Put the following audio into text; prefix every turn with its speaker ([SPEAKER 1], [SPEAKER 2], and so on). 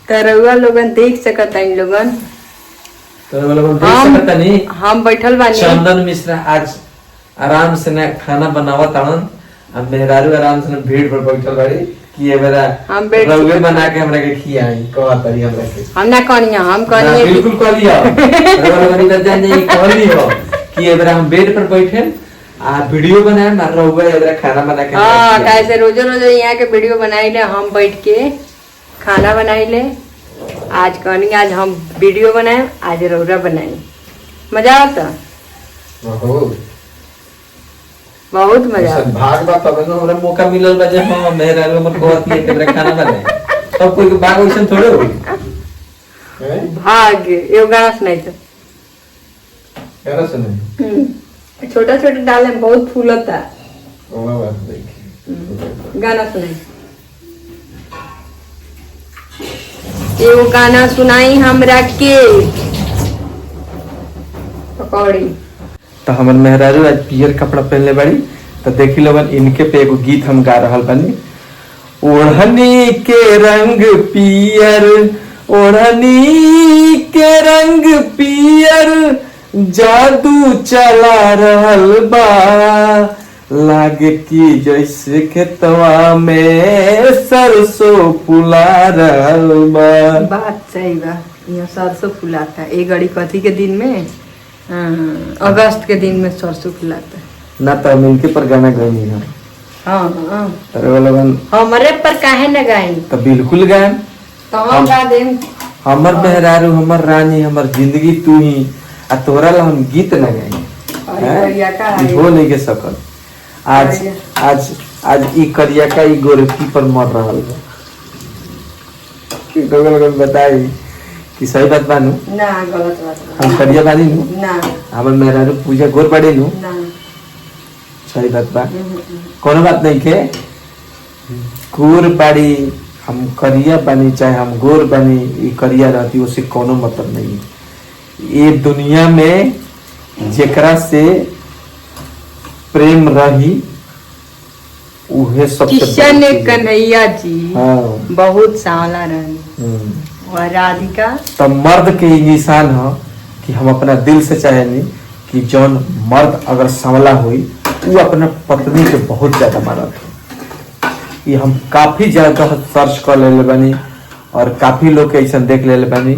[SPEAKER 1] तरवा लोगन देख सकता इन लोगन
[SPEAKER 2] तो लोगन देख सकता नहीं
[SPEAKER 1] हम बैठल बानी।
[SPEAKER 2] चंदन मिश्रा आज आराम से ना खाना बनावा ताड़न। अब मेहरारू आराम से भीड़ पर बैठल बाड़ी कि ये मेरा
[SPEAKER 1] हम बैठ
[SPEAKER 2] रउवे बना के हमरा के खियाई कहा तरी हमरा के
[SPEAKER 1] हम ना कहनिया हम
[SPEAKER 2] ना,
[SPEAKER 1] कहनिया
[SPEAKER 2] बिल्कुल कहलियो रउवा लोगन इधर जान जाई कहलियो कि ये मेरा हम बेड पर बैठे आ वीडियो बनाए मार रउवा ये मेरा खाना बना के
[SPEAKER 1] हां कैसे रोज रोज यहाँ के वीडियो बनाइले हम बैठ के खाना बनाइले। आज कहनी आज हम वीडियो बनाए आज रौरा बनाए मजा आता बहुत मजा
[SPEAKER 2] सब भाग बा तब न हमरा मौका मिलल बा जे हां मेहरारू हमर कहत है कि मेरा खाना बनाए सब कोई के भाग वैसन थोड़े होई हैं
[SPEAKER 1] भाग एगो गाना सुनाई तो
[SPEAKER 2] केरा सुने
[SPEAKER 1] छोटा छोटा डाले में बहुत फूलता
[SPEAKER 2] ओवा बात देखी
[SPEAKER 1] गाना सुनाई एगो गाना सुनाई हमरा के पकौड़ी।
[SPEAKER 2] तो हमर मेहरारू आज पियर कपड़ा पहनले बाड़ी तो देखी लोगन इनके पे एगो गीत हम गा रहल बानी। ओढ़नी के रंग पियर ओढ़नी के रंग पियर जादू चला रहल बा लागे की जैसे खेतवा में सरसों फुला रहल बा।
[SPEAKER 1] बात सही बा यहाँ सरसों फुलाता है एक घड़ी कथी के दिन में अगस्त के दिन में सरसों फुलाता है
[SPEAKER 2] ना तो मिलके पर गाना गानी है
[SPEAKER 1] हाँ
[SPEAKER 2] अरे लोगन
[SPEAKER 1] हमारे पर काहे न गाई
[SPEAKER 2] तो बिल्कुल गाएं
[SPEAKER 1] तो हम गा देम
[SPEAKER 2] हमर मेहरारू हमर रानी हमर जिंदगी तू ही आ तोरा ला हम गीत न गाई हो नहीं के सकल आज आज आज ई करिया का ई गोरखी पर मर रहल बा कि लोगन बताई कि सही बात बानू
[SPEAKER 1] ना गलत बात
[SPEAKER 2] हम करिया बानी नु
[SPEAKER 1] ना
[SPEAKER 2] हमर मेहरारू पूजा गोर पड़े नु
[SPEAKER 1] ना
[SPEAKER 2] सही बात बा कोनो बात नहीं के गोर बाड़ी हम करिया बानी चाहे हम गोर बानी ई करिया रहती उससे कोनो मतलब नहीं। ये दुनिया में जेकरा से प्रेम रही उहे सबसे
[SPEAKER 1] किशन कन्हैया जी
[SPEAKER 2] हाँ
[SPEAKER 1] बहुत सांवला रहनी और राधिका
[SPEAKER 2] तो मर्द के ही निशान है कि हम अपना दिल से चाहेनी कि जौन मर्द अगर सांवला हुई वो अपना पत्नी के बहुत ज्यादा मानत है। ये हम काफी ज्यादा सर्च कर ले बानी और काफी लोग के ऐसा देख ले बानी